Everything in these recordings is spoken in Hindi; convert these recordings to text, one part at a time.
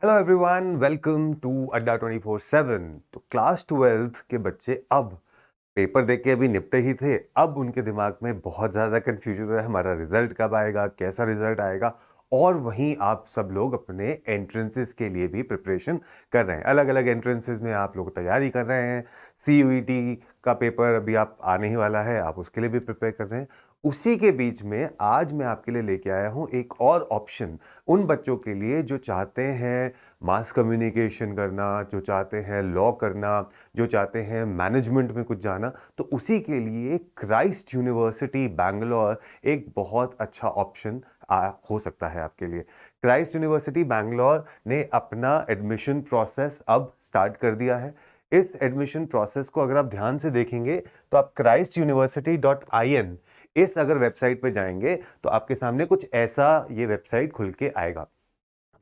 हेलो एवरीवन, वेलकम टू अड्डा 24/7। तो क्लास 12th के बच्चे अब पेपर देके अभी निपटे ही थे। अब उनके दिमाग में बहुत ज़्यादा कन्फ्यूजन है, हमारा रिजल्ट कब आएगा, कैसा रिजल्ट आएगा। और वहीं आप सब लोग अपने एंट्रेंसेस के लिए भी प्रिपरेशन कर रहे हैं। अलग अलग एंट्रेंसेस में आप लोग तैयारी कर रहे हैं। CUET का पेपर अभी आप आने ही वाला है, आप उसके लिए भी प्रिपेयर कर रहे हैं। उसी के बीच में आज मैं आपके लिए लेके आया हूँ एक और ऑप्शन उन बच्चों के लिए जो चाहते हैं मास कम्युनिकेशन करना, जो चाहते हैं लॉ करना, जो चाहते हैं मैनेजमेंट में कुछ जाना। तो उसी के लिए क्राइस्ट यूनिवर्सिटी बैंगलोर एक बहुत अच्छा ऑप्शन हो सकता है आपके लिए। क्राइस्ट यूनिवर्सिटी बैंगलोर ने अपना एडमिशन प्रोसेस अब स्टार्ट कर दिया है। इस एडमिशन प्रोसेस को अगर आप ध्यान से देखेंगे तो आप christuniversity.in इस अगर वेबसाइट पे जाएंगे तो आपके सामने कुछ ऐसा ये वेबसाइट खुल के आएगा।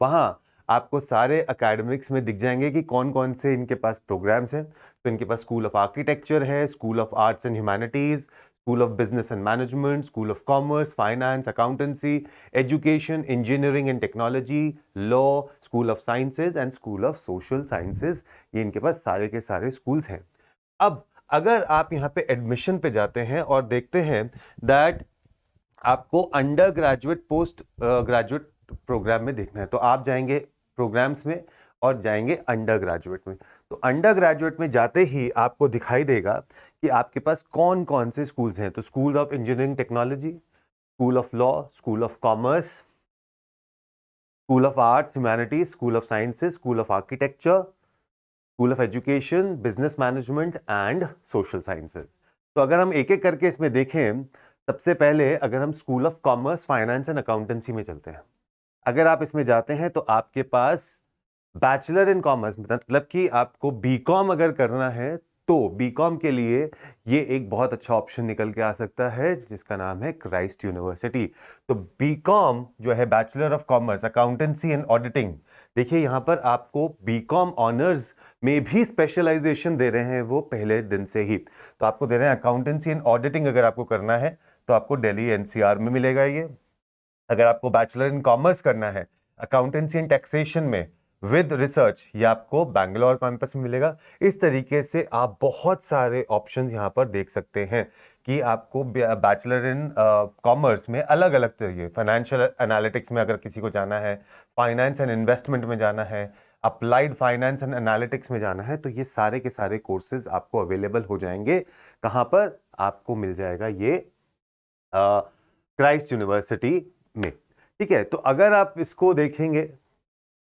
वहां आपको सारे एकेडमिक्स में दिख जाएंगे कि कौन कौन से इनके पास प्रोग्राम्स हैं। तो इनके पास स्कूल ऑफ आर्किटेक्चर है, school of arts and humanities, school of business and management, school of commerce, finance, accountancy, education, engineering and technology, law, school of sciences and school of social sciences. ये इनके पास सारे के सारे स्कूल्स हैं। अब अगर आप यहाँ पे एडमिशन पे जाते हैं और देखते हैं दैट आपको undergraduate postgraduate programme में देखना है, तो आप जाएंगे प्रोग्राम्स में और जाएंगे अंडर ग्रेजुएट में। तो अंडर ग्रेजुएट में जाते ही आपको दिखाई देगा कि आपके पास कौन कौन से स्कूल्स हैं। तो school of engineering technology, school of law, school of commerce, school of arts humanities, school of sciences, school of architecture, school of education, business management and social sciences. तो अगर हम एक एक करके इसमें देखें, सबसे पहले अगर हम school of commerce, finance and accountancy में चलते हैं। अगर आप इसमें जाते हैं तो आपके पास बैचलर इन कॉमर्स, मतलब कि आपको बीकॉम अगर करना है तो बीकॉम के लिए ये एक बहुत अच्छा ऑप्शन निकल के आ सकता है जिसका नाम है क्राइस्ट यूनिवर्सिटी। तो बीकॉम जो है, bachelor of commerce accountancy and auditing, देखिए यहां पर आपको बीकॉम ऑनर्स में भी स्पेशलाइजेशन दे रहे हैं वो पहले दिन से ही। तो आपको दे रहे हैं अकाउंटेंसी एंड ऑडिटिंग अगर आपको करना है तो आपको दिल्ली NCR में मिलेगा ये। अगर आपको बैचलर इन कॉमर्स करना है अकाउंटेंसी एंड टैक्सेशन में विद रिसर्च, ये आपको बैंगलोर कैंपस में मिलेगा। इस तरीके से आप बहुत सारे ऑप्शंस यहाँ पर देख सकते हैं कि आपको बैचलर इन कॉमर्स में अलग अलग तरीके, फाइनेंशियल एनालिटिक्स में अगर किसी को जाना है, फाइनेंस एंड इन्वेस्टमेंट में जाना है, अप्लाइड फाइनेंस एंड एनालिटिक्स में जाना है, तो ये सारे के सारे कोर्सेज आपको अवेलेबल हो जाएंगे। कहाँ पर आपको मिल जाएगा ये? क्राइस्ट यूनिवर्सिटी में। ठीक है, तो अगर आप इसको देखेंगे,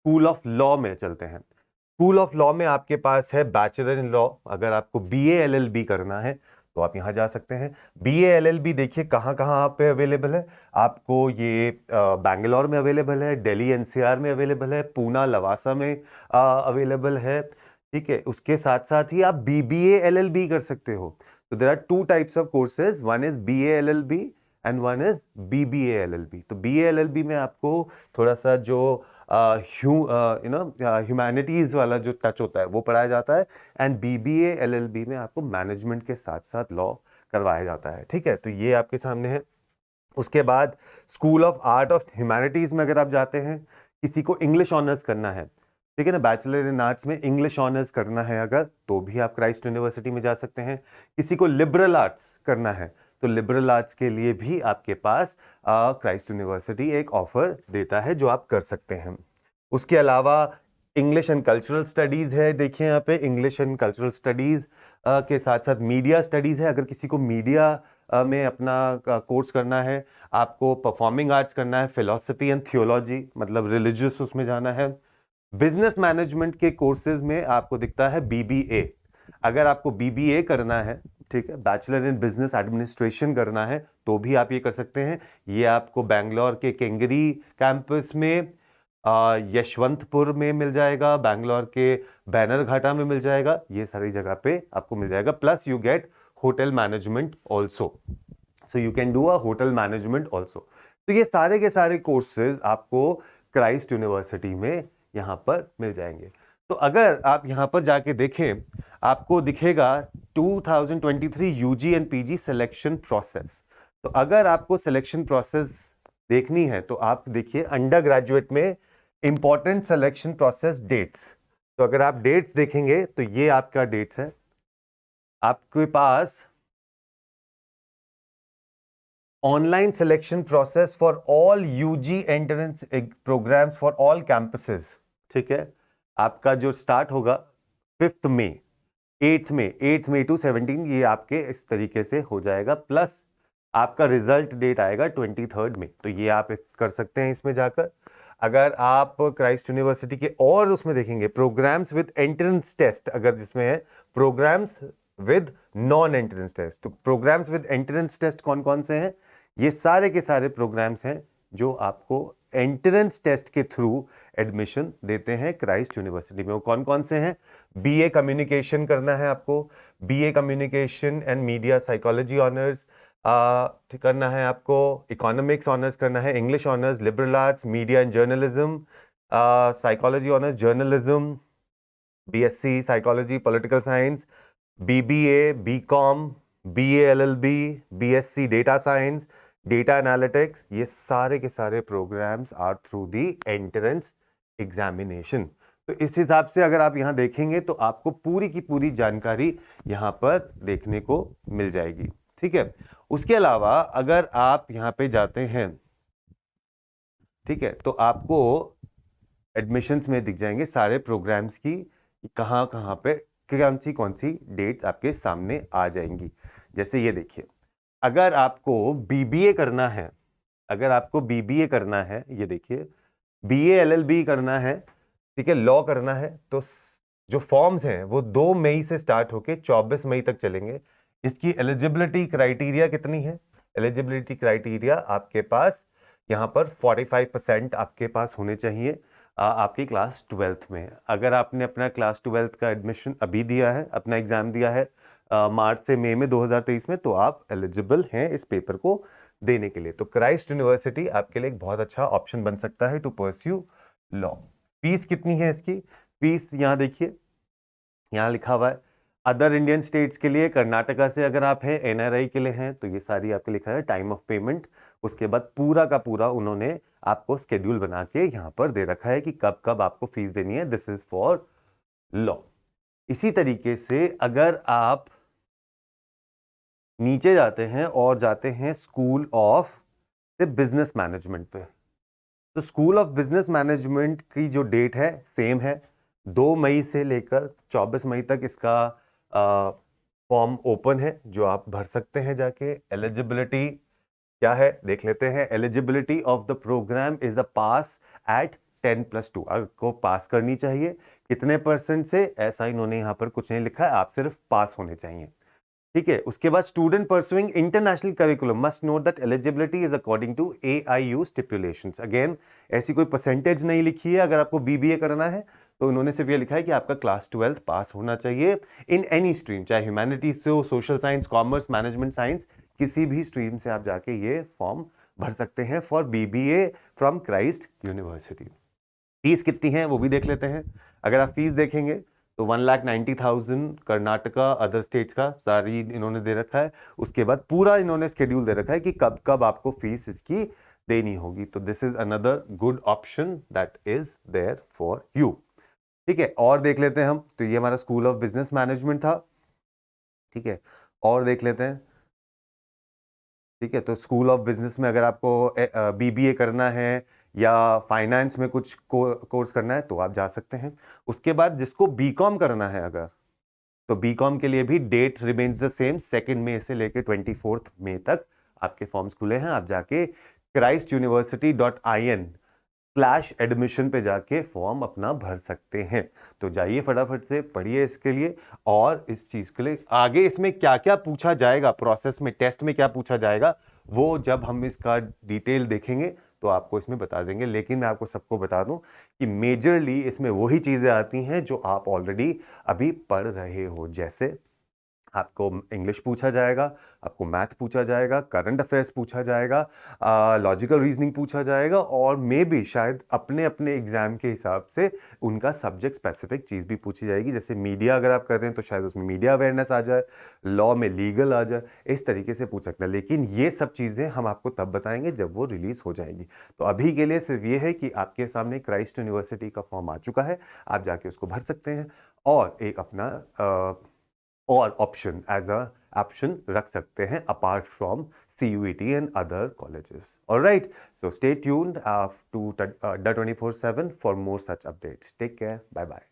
स्कूल ऑफ लॉ में चलते हैं। स्कूल ऑफ लॉ में आपके पास है बैचलर इन लॉ। अगर आपको BA LLB करना है तो आप यहां जा सकते हैं। BA LLB देखिए कहाँ कहाँ पे अवेलेबल है। आपको ये बैंगलोर में अवेलेबल है, दिल्ली NCR में अवेलेबल है, पूना लवासा में अवेलेबल है। ठीक है, उसके साथ साथ ही आप BBA LLB कर सकते हो। तो there are two types of courses, one is BA LLB and one is BBA LLB। तो BA LLB में आपको थोड़ा सा जो ह्यूमैनिटीज वाला जो टच होता है वो पढ़ाया जाता है, एंड BBA LLB में आपको मैनेजमेंट के साथ साथ लॉ करवाया जाता है। ठीक है, तो ये आपके सामने है। उसके बाद school of art of humanities में अगर आप जाते हैं, किसी को इंग्लिश ऑनर्स करना है, ठीक है ना, बैचलर इन आर्ट्स में इंग्लिश ऑनर्स करना है अगर, तो भी आप क्राइस्ट यूनिवर्सिटी में जा सकते हैं। किसी को लिबरल आर्ट्स करना है तो लिबरल आर्ट्स के लिए भी आपके पास क्राइस्ट यूनिवर्सिटी एक ऑफर देता है जो आप कर सकते हैं। उसके अलावा इंग्लिश एंड कल्चरल स्टडीज है। देखिए यहाँ पे इंग्लिश एंड कल्चरल स्टडीज के साथ साथ मीडिया स्टडीज है। अगर किसी को मीडिया में अपना कोर्स करना है, आपको परफॉर्मिंग आर्ट्स करना है, फिलोसफी एंड थियोलॉजी मतलब रिलीजियस उसमें जाना है। बिजनेस मैनेजमेंट के कोर्सेज में आपको दिखता है BBA। अगर आपको BBA करना है, ठीक है, बैचलर इन बिजनेस एडमिनिस्ट्रेशन करना है, तो भी आप ये कर सकते हैं। ये आपको बैंगलोर के केंगरी कैंपस में, यशवंतपुर में मिल जाएगा, बैंगलोर के बैनरघाटा में मिल जाएगा, ये सारी जगह पे आपको मिल जाएगा। Plus you get hotel management also, so you can do a hotel management also. तो ये सारे के सारे कोर्सेज आपको क्राइस्ट यूनिवर्सिटी में यहां पर मिल जाएंगे। तो अगर आप यहां पर जाके देखें, आपको दिखेगा 2023 UG and PG selection process. तो अगर आपको सिलेक्शन प्रोसेस देखनी है तो आप देखिए अंडर ग्रेजुएट में इंपॉर्टेंट सिलेक्शन प्रोसेस डेट्स। तो अगर आप डेट्स देखेंगे तो ये आपका डेट्स है, आपके पास online selection process for all UG entrance programmes for all campuses. ठीक है, आपका जो स्टार्ट होगा 5 मई, 8 मई टू 17, ये आपके इस तरीके से हो जाएगा, प्लस आपका रिजल्ट डेट आएगा 23 मई। तो ये आप कर सकते हैं इसमें जाकर। अगर आप क्राइस्ट यूनिवर्सिटी के और उसमें देखेंगे प्रोग्राम्स विद एंट्रेंस टेस्ट, अगर जिसमें है programmes with non entrance test, तो प्रोग्राम्स विद एंट्रेंस टेस्ट कौन कौन से हैं? ये सारे के सारे प्रोग्राम्स हैं जो आपको एंट्रेंस टेस्ट के थ्रू एडमिशन देते हैं क्राइस्ट यूनिवर्सिटी में। वो कौन कौन से हैं? बीए कम्युनिकेशन करना है आपको, BA communication and media psychology honours करना है आपको, इकोनॉमिक्स ऑनर्स करना है, English honours, liberal arts, media and journalism, psychology honours, journalism, BSc psychology, political science, BBA, BCom, BA LLB, BSc data science, data analytics, ये सारे के सारे programmes are through the entrance examination. तो इस हिसाब से अगर आप यहां देखेंगे तो आपको पूरी की पूरी जानकारी यहां पर देखने को मिल जाएगी। ठीक है, उसके अलावा अगर आप यहां पे जाते हैं, ठीक है, तो आपको एडमिशंस में दिख जाएंगे सारे प्रोग्राम्स की कहां कहां पे कौन सी डेट्स आपके सामने आ जाएंगी। जैसे ये देखिए, अगर आपको बीबीए करना है, अगर आपको बीबीए करना है, ये देखिए बीए एलएलबी करना है, ठीक है, लॉ करना है, तो जो फॉर्म्स हैं वो 2 मई से स्टार्ट होके 24 मई तक चलेंगे। इसकी एलिजिबिलिटी क्राइटेरिया कितनी है? एलिजिबिलिटी क्राइटेरिया आपके पास यहाँ पर 45% आपके पास होने चाहिए आपकी क्लास 12th में। अगर आपने अपना क्लास 12th का एडमिशन अभी दिया है, अपना एग्जाम दिया है मार्च से मई में 2023 में, तो आप एलिजिबल हैं इस पेपर को देने के लिए। तो क्राइस्ट यूनिवर्सिटी आपके लिए एक बहुत अच्छा ऑप्शन बन सकता है टू परस्यू लॉ। फीस कितनी है इसकी? फीस यहाँ देखिए, यहाँ लिखा हुआ है अदर इंडियन स्टेट्स के लिए, कर्नाटका से अगर आप हैं, एनआरआई के लिए हैं, तो ये सारी आपके लिखा है टाइम ऑफ पेमेंट। उसके बाद पूरा का पूरा उन्होंने आपको स्केड्यूल बना के यहाँ पर दे रखा है कि कब कब आपको फीस देनी है। This is for law. इसी तरीके से अगर आप नीचे जाते हैं और जाते हैं स्कूल ऑफ बिजनेस मैनेजमेंट पे, तो स्कूल ऑफ बिजनेस मैनेजमेंट की जो डेट है सेम है, 2 मई से लेकर 24 मई तक इसका फॉर्म ओपन है जो आप भर सकते हैं जाके। एलिजिबिलिटी क्या है देख लेते हैं। Eligibility of the programme is a pass at 10+2, आपको पास करनी चाहिए। कितने परसेंट से, ऐसा इन्होंने यहाँ पर कुछ नहीं लिखा है, आप सिर्फ पास होने चाहिए। ठीक है, उसके बाद student pursuing international curriculum must note that eligibility is according to AIU stipulations. Again ऐसी कोई परसेंटेज नहीं लिखी है। अगर आपको बीबीए करना है तो उन्होंने सिर्फ ये लिखा है कि आपका क्लास 12th पास होना चाहिए इन एनी स्ट्रीम, चाहे ह्यूमैनिटीज से हो, social science, commerce, management science, किसी भी स्ट्रीम से आप जाके ये फॉर्म भर सकते हैं for BBA from Christ university. Fees कितनी है वो भी देख लेते हैं। अगर आप फीस देखेंगे तो 1,90,000 कर्नाटका, अदर स्टेट्स का सारी इन्होंने दे रखा है। उसके बाद पूरा इन्होंने स्केड्यूल दे रखा है कि कब कब आपको फीस इसकी देनी होगी। तो this is another good option that is there for you. ठीक है, और देख लेते हैं हम। तो ये हमारा स्कूल ऑफ बिजनेस मैनेजमेंट था। ठीक है, और देख लेते हैं। ठीक है, तो स्कूल ऑफ बिजनेस में अगर आपको बीबीए करना है या फाइनेंस में कुछ कोर्स करना है तो आप जा सकते हैं। उसके बाद जिसको बीकॉम करना है अगर, तो बीकॉम के लिए भी डेट रिमेन्स द सेम, 2 मई से लेकर 24 मई तक आपके फॉर्म्स खुले हैं। आप जाके christuniversity.in/admission पे जाके फॉर्म अपना भर सकते हैं। तो जाइए फटाफट से पढ़िए इसके लिए। और इस चीज के लिए आगे इसमें क्या क्या पूछा जाएगा, प्रोसेस में टेस्ट में क्या पूछा जाएगा, वो जब हम इसका डिटेल देखेंगे तो आपको इसमें बता देंगे। लेकिन मैं आपको सबको बता दूं कि मेजरली इसमें वही चीजें आती हैं जो आप ऑलरेडी अभी पढ़ रहे हो। जैसे आपको इंग्लिश पूछा जाएगा, आपको मैथ पूछा जाएगा, करंट अफेयर्स पूछा जाएगा, लॉजिकल रीजनिंग पूछा जाएगा और मे बी शायद अपने-अपने एग्ज़ाम के हिसाब से उनका सब्जेक्ट स्पेसिफिक चीज़ भी पूछी जाएगी। जैसे मीडिया अगर आप कर रहे हैं तो शायद उसमें मीडिया अवेयरनेस आ जाए, लॉ में लीगल आ जाए, इस तरीके से पूछ सकते हैं। लेकिन ये सब चीज़ें हम आपको तब बताएँगे जब वो रिलीज़ हो जाएँगी। तो अभी के लिए सिर्फ़ ये है कि आपके सामने क्राइस्ट यूनिवर्सिटी का फॉर्म आ चुका है, आप जाके उसको भर सकते हैं और एक अपना और ऑप्शन एज अ ऑप्शन रख सकते हैं apart from CUET and other colleges. Alright, so stay tuned to the 24/7 for more such updates. Take care, bye bye.